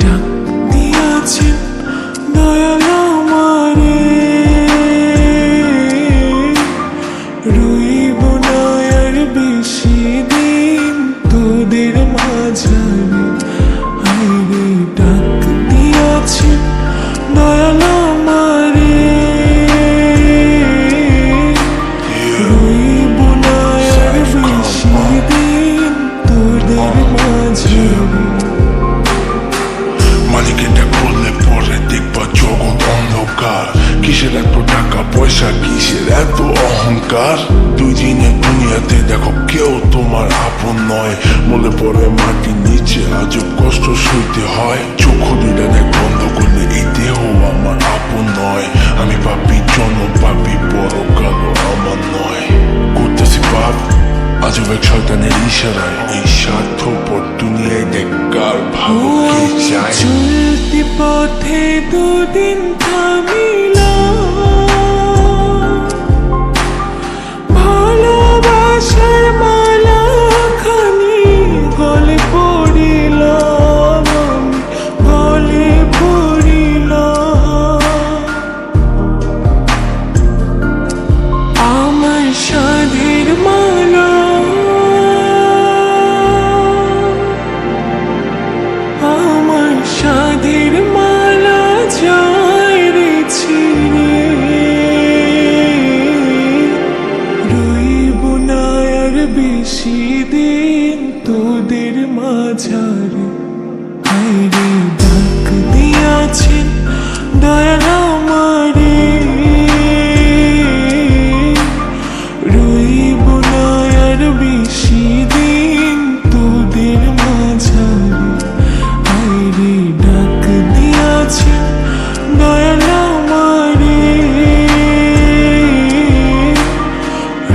ডাক দিয়াছেন দয়াল আমারে, রইব না আর বেশি দিন তোদের মাঝারে। হায়রে ডাক দিয়াছেন দয়াল আমারে, রইব না আর বেশি দিন তোদের মাঝারে। মালিকের ডাক পড়লে পরে দেখবা জগৎ অন্ধকার। কিসের এত টাকা পয়সা, কিসের এত অহংকার? দুই দিনের দুনিয়াতে দেখো কেউ তোমার আপন নয়। মনে পড়ে মাটির নিচে আজব কষ্ট সইতে হয়। চক্ষু দুইটা দেখ বন্ধ করলে এই দেহ আমার আপন নয়। আমি পাপি জন্ম পাপি, বড় কালো আমার নয়। করতেছি পাপ আজব এক শয়তানের ইশারায়। এই স্বার্থপর দুনিয়ায় দেখ কার ভালো কে চায়। চলতি পথে দুদিন থামিলাম, ভালোবাসার মালা খানি গলে পড়িলাম, গলে পড়িলাম। আমার সাধের মালা, আমার সাধের মালা যায় রে ছিঁড়ে, রইব না আর বেশি দিন তোদের মাঝারে। হায়রে ডাক দিয়াছেন দয়াল আমারে, রইব না আর বেশি দিন তোদের মাঝারে। হায়রে ডাক দিয়াছেন দয়াল আমারে,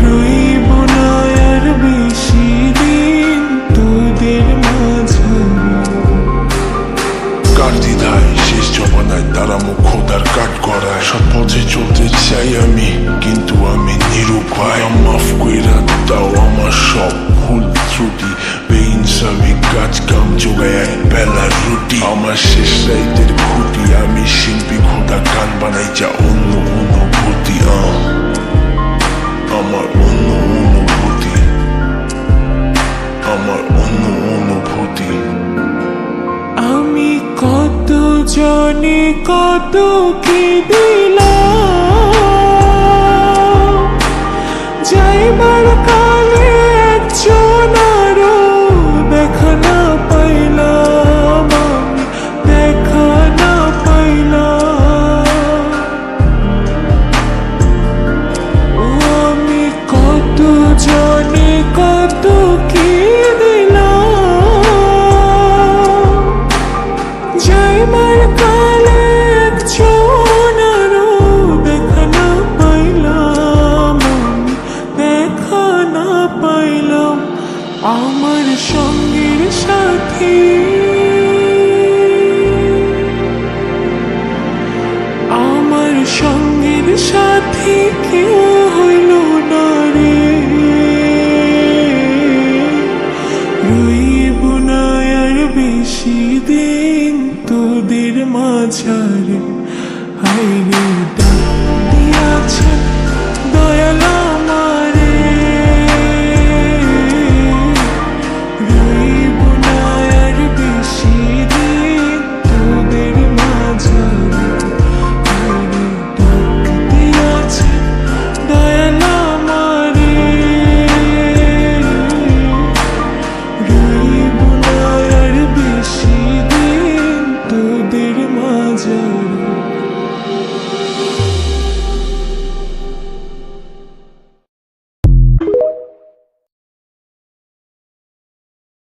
রইব না আর বেশি দিন তোদের মাঝারে। কার দ্বিধায় শেষ জমানায় তারা মুখ খোদার কাট করায়। সব পথে চলতে চাই আমি, কিন্তু আমি নিরুপায়। মাফ কইরা দাও আমার সব ভুল ত্রুটি। বেইনসাফি কাজ কাম জোগায় এক বেলার রুটি। আমার শেষ রাইতের খুঁটি, আমি শিল্পী খোদা গান বানাই যা অন্য অনুভূতি। আমার অন্য অনুভূতি, আমার অন্য অনুভূতি। আমি কত জনে কত কি দিলাম, যাইবার কালে একজন আরো দেখা না পাইলাম, আমি দেখা না পাইলাম। ও আমি কত জনে কত কি দিলাম, যাইবার কালে একজন আরো দেখা না পাইলাম, আমি দেখা না পাইলাম। আমার সঙ্গের সাথী, আমার সঙ্গের সাথী কেউ হইল না রে, রইব না আর বেশি দিন তোদের মাঝারে। হায়রে ডাক দিয়াছেন